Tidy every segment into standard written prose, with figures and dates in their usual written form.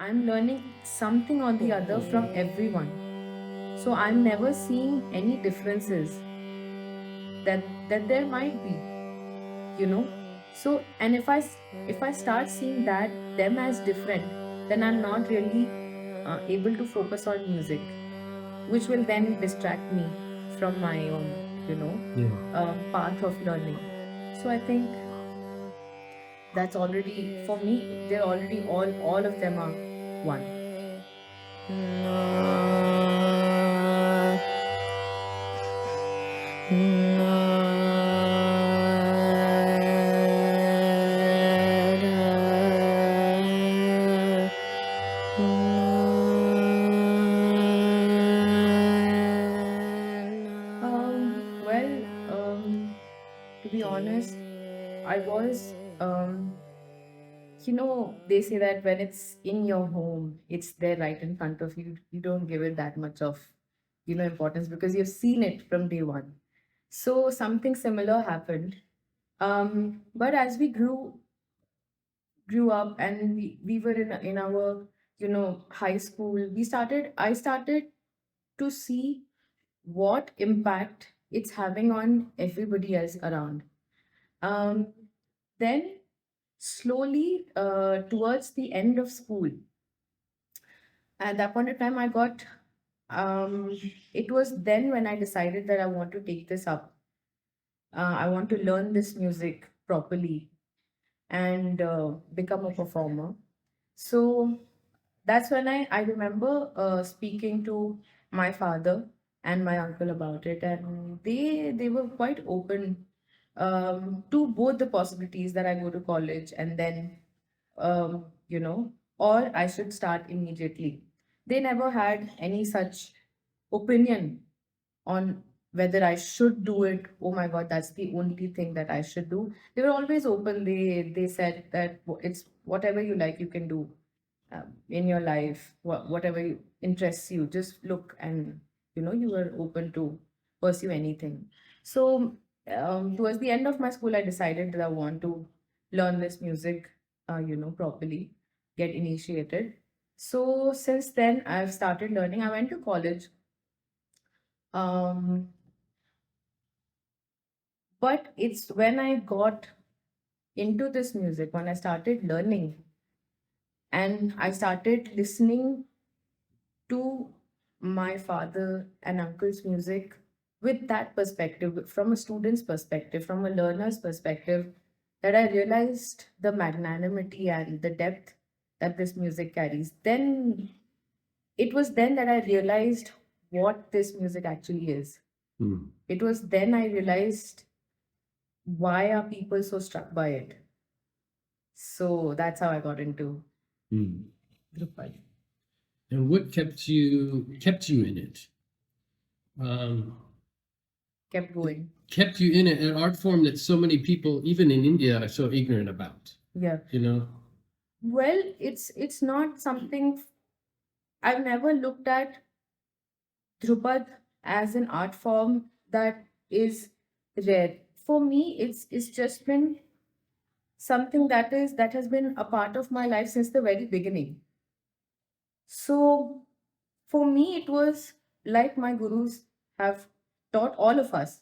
I'm learning something or the other from everyone. So I'm never seeing any differences that there might be, you know. So and if I start seeing them as different, then I'm not really able to focus on music, which will then distract me from my own, Yeah. path of learning. So I think that's already for me. They're already all of them are one. Well, to be honest, I was, they say that when it's in your home, it's there right in front of you. You don't give it that much of, importance because you've seen it from day one. So something similar happened. But as we grew up and we were in our, high school, I started to see what impact it's having on everybody else around. Um, then slowly, towards the end of school, at that point of time, um, it was then when I decided that I want to take this up. I want to learn this music properly and become a performer. So that's when I remember speaking to my father and my uncle about it, and they were quite open to both the possibilities that I go to college and then or I should start immediately. They never had any such opinion on whether I should do it. Oh my God, that's the only thing that I should do. They were always open. They said that it's whatever you like, you can do in your life, whatever interests you. Just look, and you were open to pursue anything. So towards the end of my school, I decided that I want to learn this music, properly, get initiated. So since then, I've started learning. I went to college. Um, but it's when I got into this music, when I started learning and I started listening to my father and uncle's music with that perspective, from a student's perspective, from a learner's perspective, that I realized the magnanimity and the depth that this music carries. Then it was then that I realized what this music actually is. Mm. It was then I realized why are people so struck by it. So that's how I got into Mm. Dhrupad. And what kept you in it? Um, Kept going. kept you in it, an art form that so many people, even in India, are so ignorant about. Yeah. You know. Well, it's not something. I've never looked at Dhrupad as an art form that is rare. For me, it's just been something that has been a part of my life since the very beginning. So for me, it was like my gurus have taught all of us.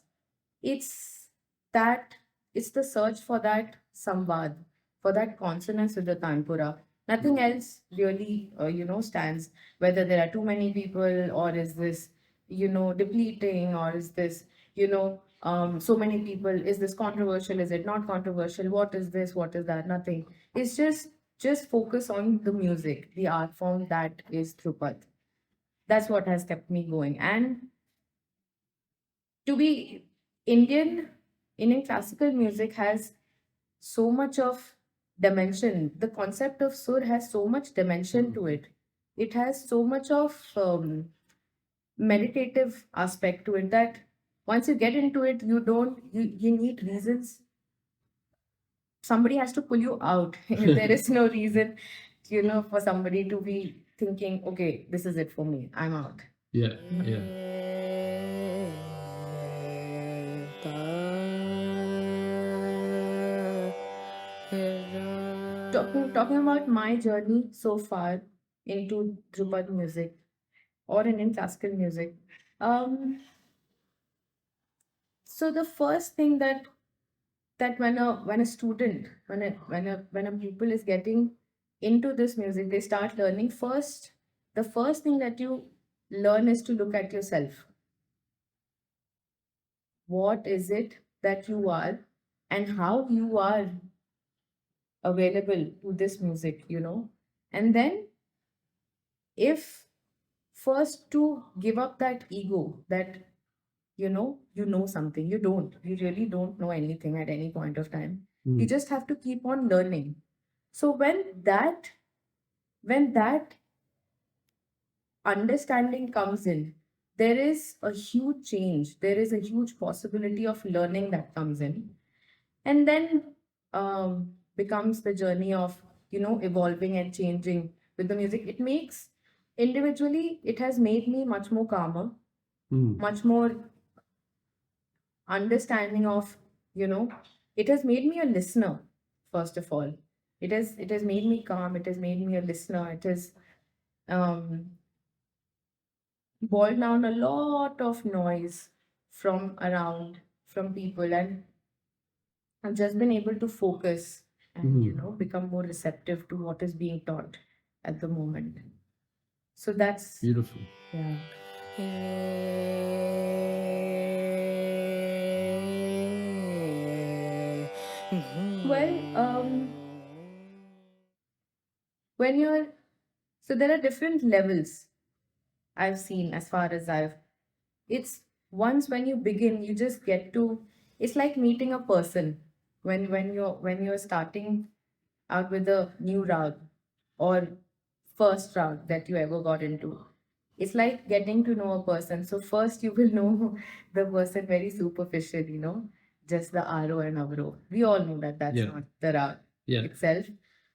It's that it's the search for that samvad, for that consonance with the tanpura. Nothing else really, stands. Whether there are too many people, or is this, depleting, or is this, so many people. Is this controversial? Is it not controversial? What is this? What is that? Nothing. It's just focus on the music, the art form that is Dhrupad. That's what has kept me going. And to be Indian, Indian classical music has so much of dimension. The concept of sur has so much dimension to it. It has so much of meditative aspect to it that once you get into it, you need reasons. Somebody has to pull you out. There is no reason, for somebody to be thinking, okay, this is it for me. I'm out. Yeah. Yeah. Talking about my journey so far. into Dhrupad music or Indian classical music. Um, so the first thing that when a student when a pupil is getting into this music, they start learning first. The first thing that you learn is to look at yourself. What is it that you are, and how you are available to this music, and then if first to give up that ego that you know something. You really don't know anything at any point of time. You just have to keep on learning. So when that understanding comes in, there is a huge change, there is a huge possibility of learning that comes in, and then becomes the journey of evolving and changing with the music. It makes individually, it has made me much more calmer, much more understanding of, you know it has made me a listener. First of all, it has made me calm, it has made me a listener. It has um boiled down a lot of noise from around, from people, and I've just been able to focus and become more receptive to what is being taught at the moment. So that's Beautiful. yeah. Well, when you're so there are different levels I've seen, as far as I've it's once when you begin, you just get to, it's like meeting a person when you're starting out with a new rag or first rag that you ever got into. It's like getting to know a person. So first you will know the person very superficial, just the aro and avro. We all know that that's Yeah. not the rag Yeah. itself.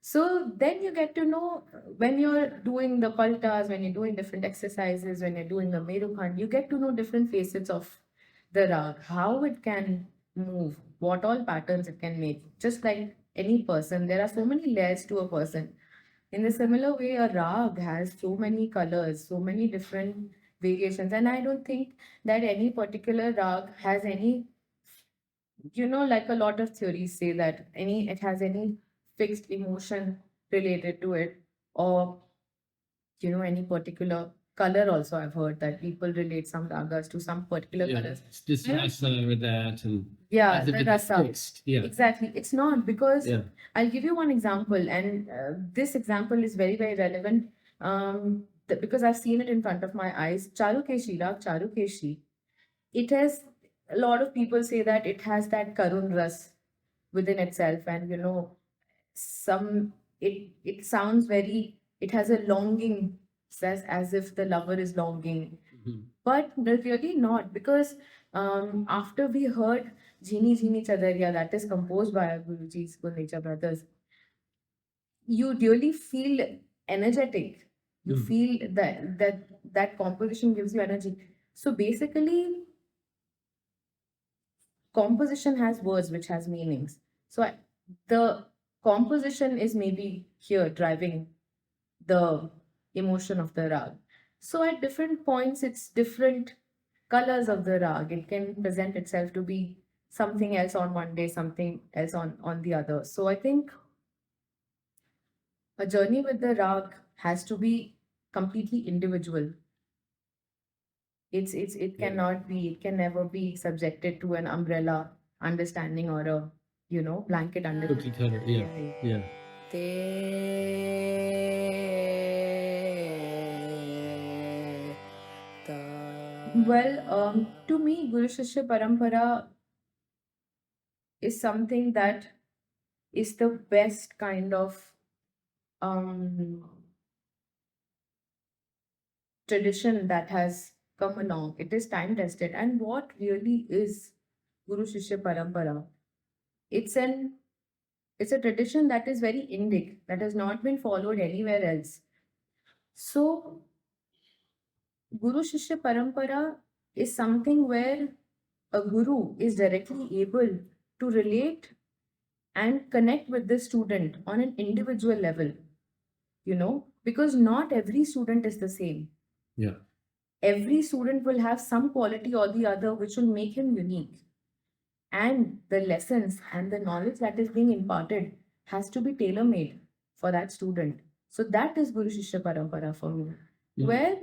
So then you get to know, when you're doing the paltas, when you're doing different exercises, when you're doing the Merukan, you get to know different facets of the rag, how it can move, what all patterns it can make. Just like any person, there are so many layers to a person. In a similar way, a rag has so many colors, so many different variations, and I don't think that any particular rag has any, like a lot of theories say that it has any fixed emotion related to it, or any particular color. Also, I've heard that people relate some ragas to some particular Yeah. colors. It's this I don't rasa with that, and Yeah, as if the it's rasa. fixed. Yeah. Exactly. It's not, because Yeah. I'll give you one example, and this example is very, very relevant, because I've seen it in front of my eyes. Charukeshi, Rag Charukeshi. It has, a lot of people say that it has that Karun Ras within itself, and some it sounds very, it has a longing, says as if the lover is longing, Mhm. but really not, because after we heard Jini Jini Chadariya, that is composed by our Guruji's Gundecha Brothers, you really feel energetic. You Mhm. feel that composition gives you energy. So basically, composition has words which has meanings. So the composition is maybe here driving the emotion of the rag. So at different points, it's different colors of the rag. It can present itself to be something else on one day, something else on the other. So I think a journey with the rag has to be completely individual. It Yeah. cannot be, it can never be subjected to an umbrella understanding or a blanket Cookie understanding. cutter. Yeah. Yeah. Well, to me, Guru Shishya Parampara is something that is the best kind of um, tradition that has come along. It is time tested. And what really is Guru Shishya Parampara? It's an it's a tradition that is very Indic, that has not been followed anywhere else. So Guru Shishya Parampara is something where a guru is directly able to relate and connect with the student on an individual level, because not every student is the same. Yeah. Every student will have some quality or the other which will make him unique. And the lessons and the knowledge that is being imparted has to be tailor made for that student. So that is Guru Shishya Parampara for me, where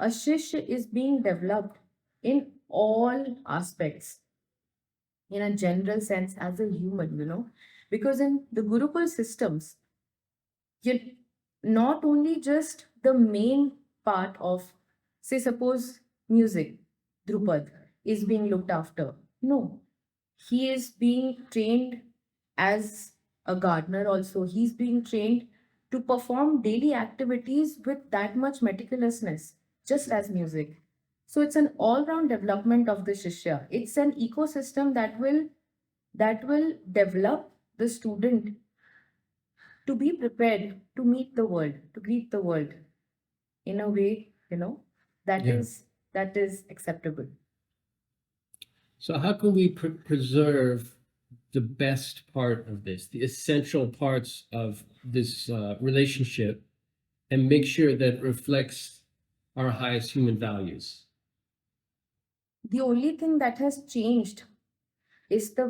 a Shishya is being developed in all aspects, in a general sense, as a human, because in the Gurukul systems, you not only just the main part of, say, suppose music, Dhrupad is being looked after. No, he is being trained as a gardener also. He's being trained to perform daily activities with that much meticulousness, just as music. So it's an all-round development of the Shishya. It's an ecosystem that will develop the student to be prepared to meet the world, to greet the world in a way, that Yeah. is acceptable. So how can we preserve the best part of this, the essential parts of this relationship, and make sure that it reflects our highest human values? The only thing that has changed is the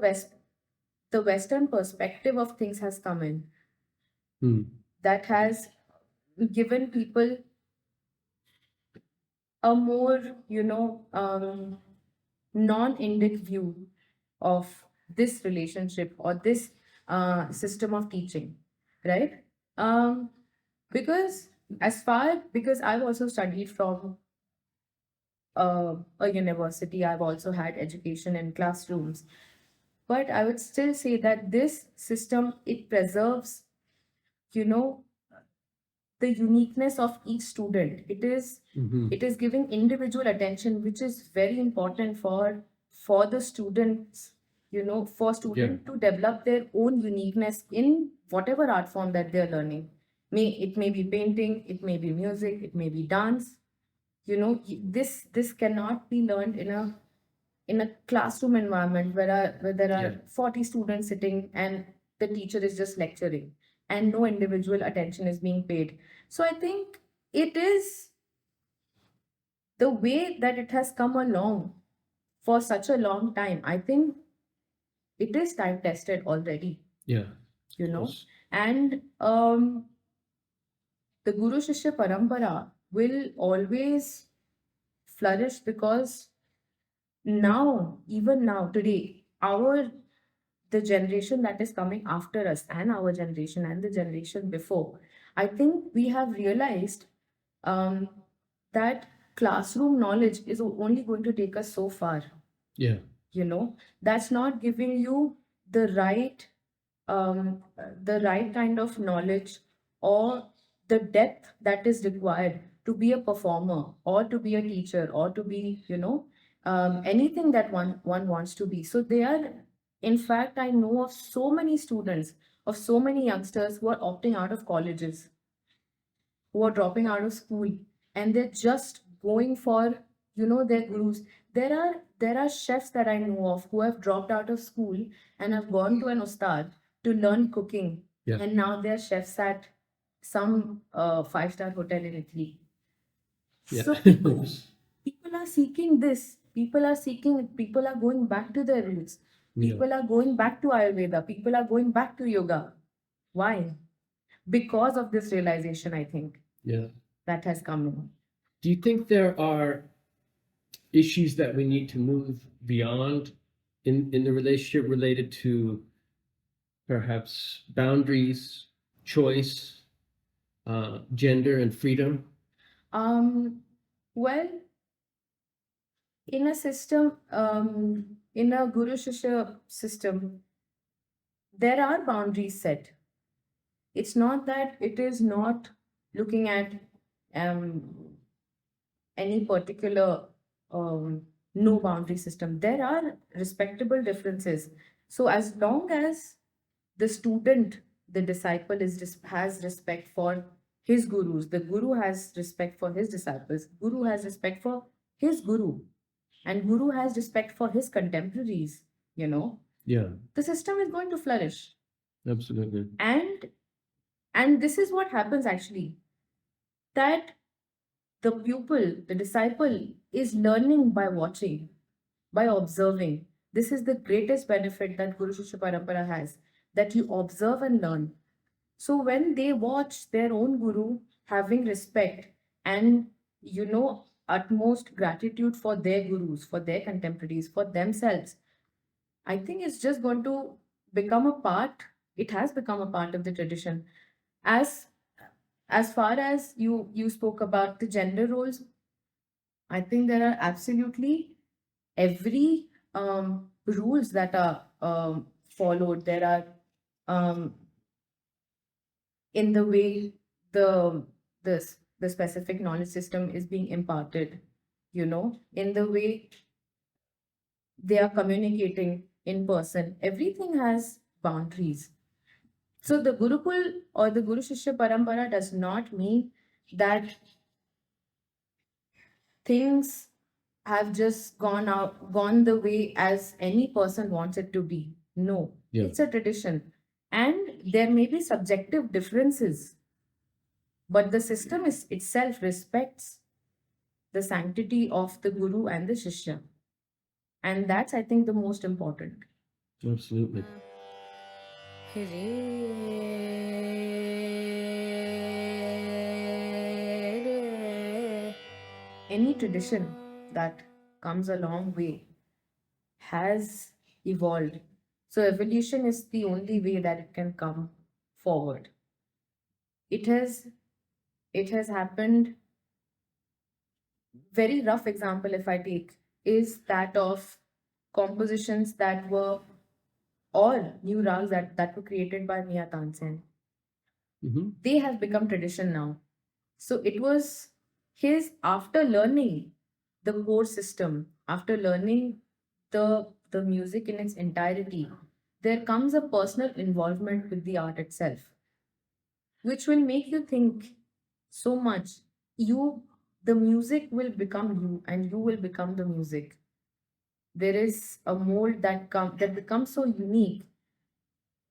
Western perspective of things has come in. That has given people a more, non-indic view of this relationship or this system of teaching, right? Um, because I've also studied from a university, I've also had education in classrooms, but I would still say that this system, it preserves, you know, the uniqueness of each student. It is giving individual attention, which is very important for the students, for students to develop their own uniqueness in whatever art form that they're learning. It may be painting, it may be music, it may be dance. This cannot be learned in a classroom environment where there are 40 students sitting and the teacher is just lecturing and no individual attention is being paid. So I think it is the way that it has come along for such a long time. I think it is time tested already, Yeah. you know, and the Guru Shishya Parampara will always flourish because now, even now, today, the generation that is coming after us and our generation and the generation before, I think we have realized um, that classroom knowledge is only going to take us so far. Yeah. That's not giving you the right kind of knowledge or the depth that is required to be a performer or to be a teacher or to be anything that one wants to be. So they are, in fact, I know of so many students, of so many youngsters who are opting out of colleges, who are dropping out of school, and they're just going for their gurus. There are chefs that I know of who have dropped out of school and have gone to an ustad to learn cooking. Yeah. And now they're chefs at some five-star hotel in Italy. Yeah. So people are seeking this. People are going back to their roots. People are going back to Ayurveda. People are going back to yoga. Why? Because of this realization, I think, that has come in. Do you think there are issues that we need to move beyond in the relationship related to perhaps boundaries, choice, gender, and freedom? Well, in a system, in a Guru Shishya system, there are boundaries set. It's not that it is not looking at any particular no boundary system. There are respectable differences. So as long as the student, the disciple has respect for his gurus, the guru has respect for his disciples, guru has respect for his guru, and guru has respect for his contemporaries, Yeah, the system is going to flourish. absolutely. And this is what happens actually. that the pupil, the disciple, is learning by watching, by observing. This is the greatest benefit that Guru Shishya Parampara has, that you observe and learn. So when they watch their own guru having respect and, utmost gratitude for their gurus, for their contemporaries, for themselves, I think it's just going to become a part. It has become a part of the tradition. As as far as you spoke about the gender roles, I think there are absolutely every rules that are followed. There are um, in the way the specific knowledge system is being imparted, in the way they are communicating in person. Everything has boundaries. So the Gurukul or the Guru Shishya Parampara does not mean that things have just gone the way as any person wants it to be. No, Yeah. it's a tradition. And there may be subjective differences, but the system itself respects the sanctity of the Guru and the Shishya. And that's, I think, the most important. Absolutely. Any tradition that comes a long way has evolved. So evolution is the only way that it can come forward. It has it has happened. Very rough example, if I take, is that of compositions that were all new rags that were created by Mia Tansen. Hmm. They have become tradition now. So it was his, after learning the core system, after learning the music in its entirety, there comes a personal involvement with the art itself, which will make you think so much. You, the music will become you, and you will become the music. There is a mold that becomes so unique,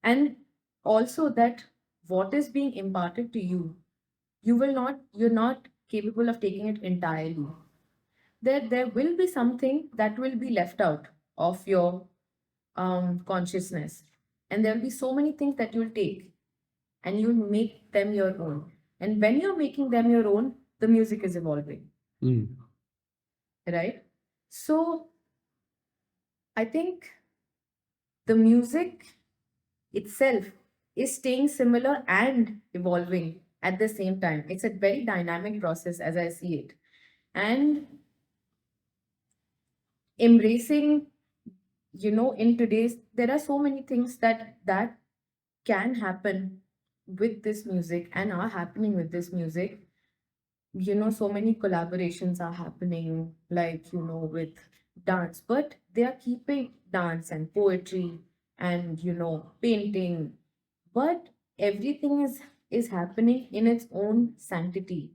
and also that what is being imparted to you, you're not capable of taking it entirely. There will be something that will be left out of your consciousness, and there will be so many things that you'll take and you'll make them your own. And when you're making them your own, the music is evolving, Mm. right? So I think the music itself is staying similar and evolving at the same time. It's a very dynamic process as I see it. And embracing, in today's, there are so many things that can happen with this music and are happening with this music. So many collaborations are happening, like, with dance, but they are keeping dance and poetry and, painting, but everything is happening in its own sanctity.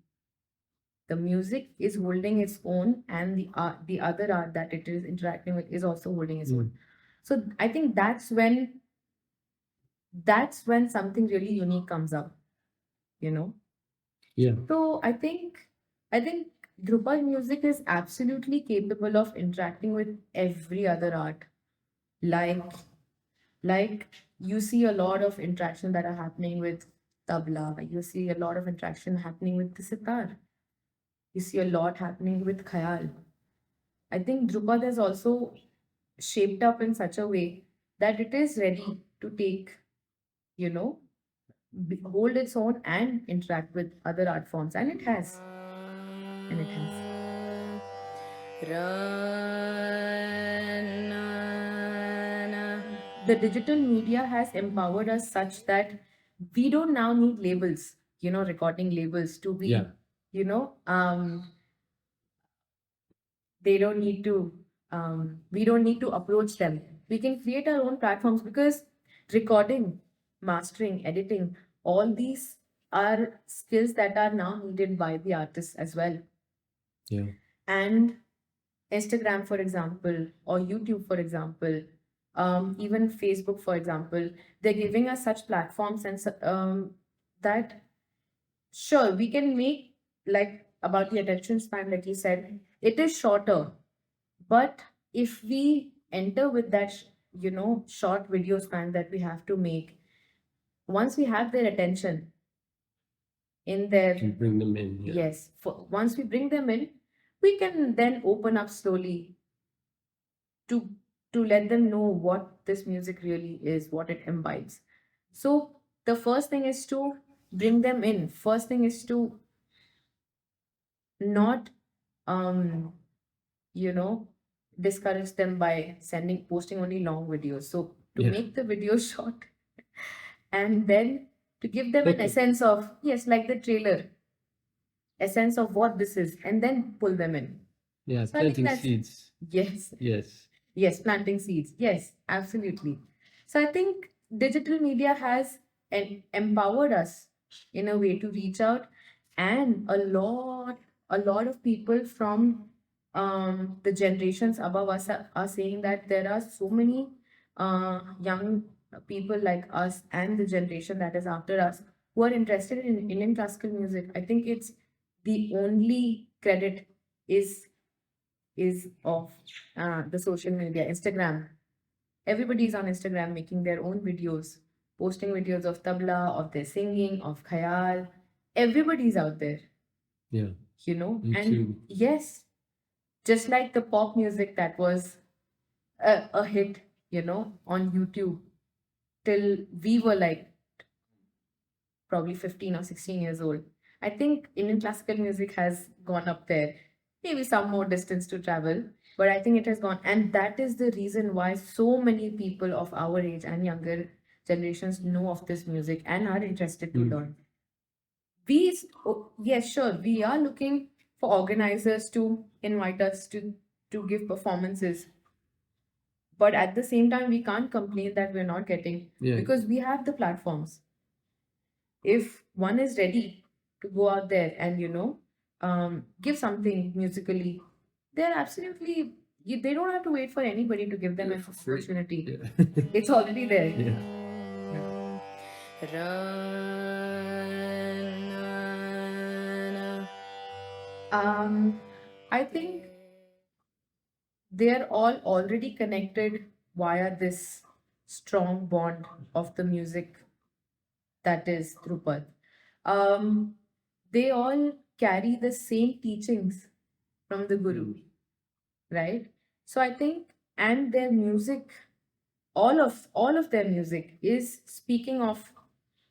The music is holding its own, and the other art that it is interacting with is also holding its own. So I think that's when something really unique comes up, you know Yeah. so I think Dhrupad music is absolutely capable of interacting with every other art. Like like you see a lot of interaction that are happening with tabla, you see a lot of interaction happening with the sitar, you see a lot happening with khayal. I think Drupad has also shaped up in such a way that it is ready to take, you know, hold its own and interact with other art forms. And it has. And it has. The digital media has empowered us such that we don't now need labels, recording labels to be, Yeah. you know, they don't need to we don't need to approach them. We can create our own platforms, because recording, mastering, editing, all these are skills that are now needed by the artists as well. Yeah. And Instagram, for example, or YouTube, for example, even Facebook, for example, they're giving us such platforms, and that, sure, we can make like about the attention span, like you said, it is shorter. But if we enter with that, short video span that we have to make, once we have their attention in their, To bring them in. Yeah. yes, once we bring them in, we can then open up slowly to let them know what this music really is, what it imbibes. So the first thing is to bring them in. First thing is to not um you know discourage them by posting only long videos. So to Yeah. make the video short, and then to give them an Okay. essence of, yes, like the trailer, essence of what this is, and then pull them in. Yeah, So I think planting that's, seeds. yes, Yes. yes, planting seeds. Yes, absolutely. So I think digital media has empowered us in a way to reach out, and a lot of people from the generations above us are saying that there are so many young people like us and the generation that is after us who are interested in Indian classical music. I think it's the only credit is of the social media, Instagram. Everybody's on Instagram making their own videos, posting videos of tabla, of their singing, of khayal. Everybody's out there, Yeah. and YouTube. yes, just like the pop music that was a hit, on YouTube till we were like probably 15 or 16 years old. I think Indian classical music has gone up there. Maybe some more distance to travel, but I think it has gone. And that is the reason why so many people of our age and younger generations know of this music and are interested to learn. Yes, sure, we are looking for organizers to invite us to give performances. But at the same time, we can't complain that we're not getting, Yeah. because we have the platforms. If one is ready to go out there and give something musically, they're absolutely, they don't have to wait for anybody to give them an opportunity. Yeah. It's already there. I think they're all already connected via this strong bond of the music that is Dhrupad. They all carry the same teachings from the Guru, right? So I think, and their music, all of their music is speaking of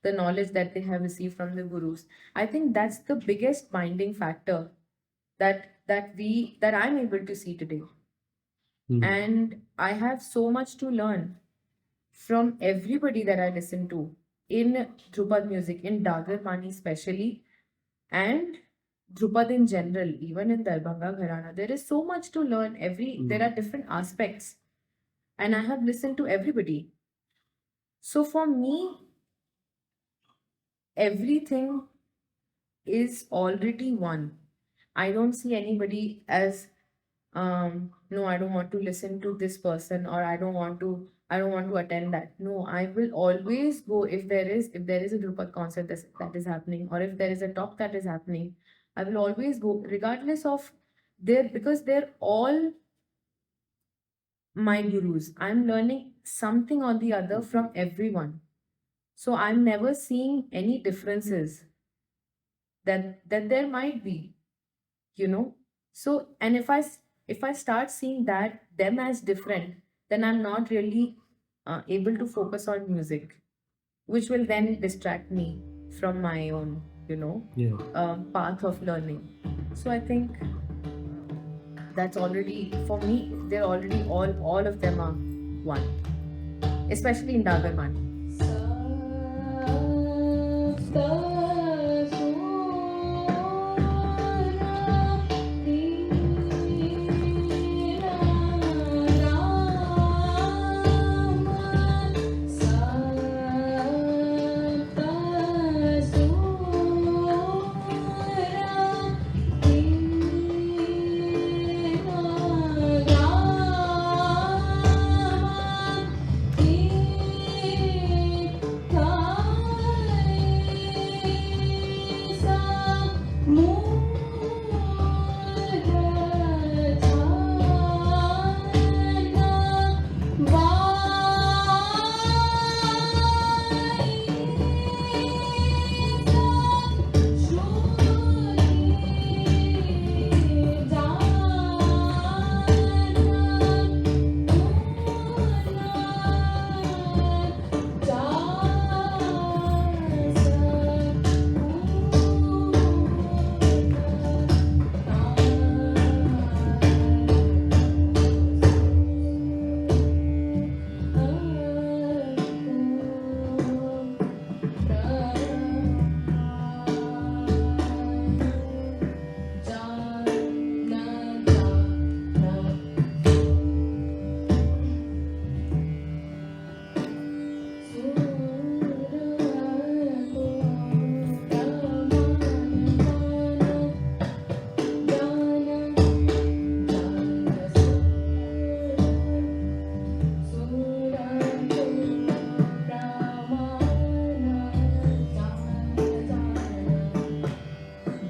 the knowledge that they have received from the gurus. I think that's the biggest binding factor that I'm able to see today. And I have so much to learn from everybody that I listen to in Dhrupad music, in Dagar Mani especially, and Dhrupad in general, even in Darbhanga Gharana. There is so much to learn. There are different aspects, and I have listened to everybody. So for me, everything is already one. I don't see anybody as no, I don't want to listen to this person, or I don't want to attend that. No, I will always go if there is a Drupad concert that is happening, or if there is a talk that is happening. I will always go regardless of because they're all my gurus. I'm learning something or the other from everyone. So I'm never seeing any differences that there might be, So, and if I start seeing them as different, then I'm not really able to focus on music, which will then distract me from my own, path of learning. So I think that's already, for me, they're already all of them are one, especially in Dagarman.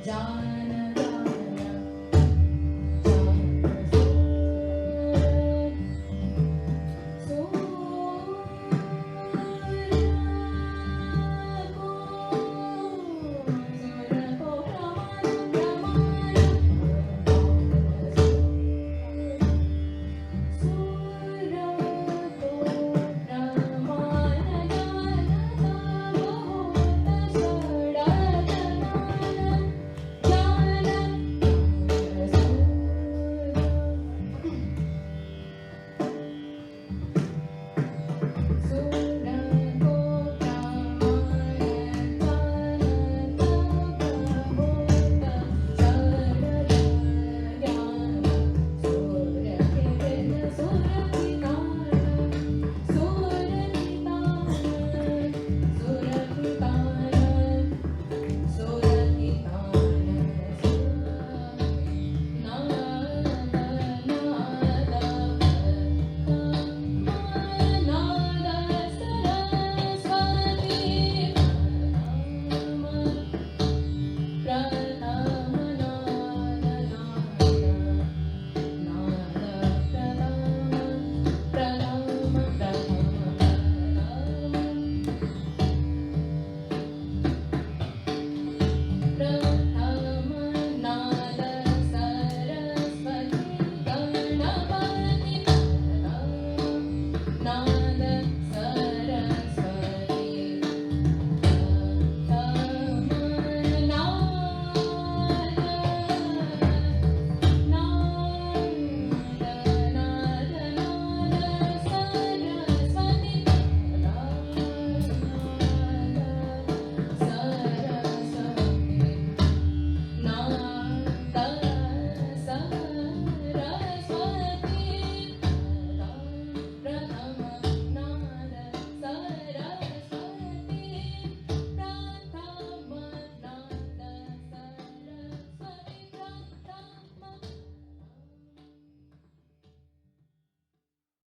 Dhani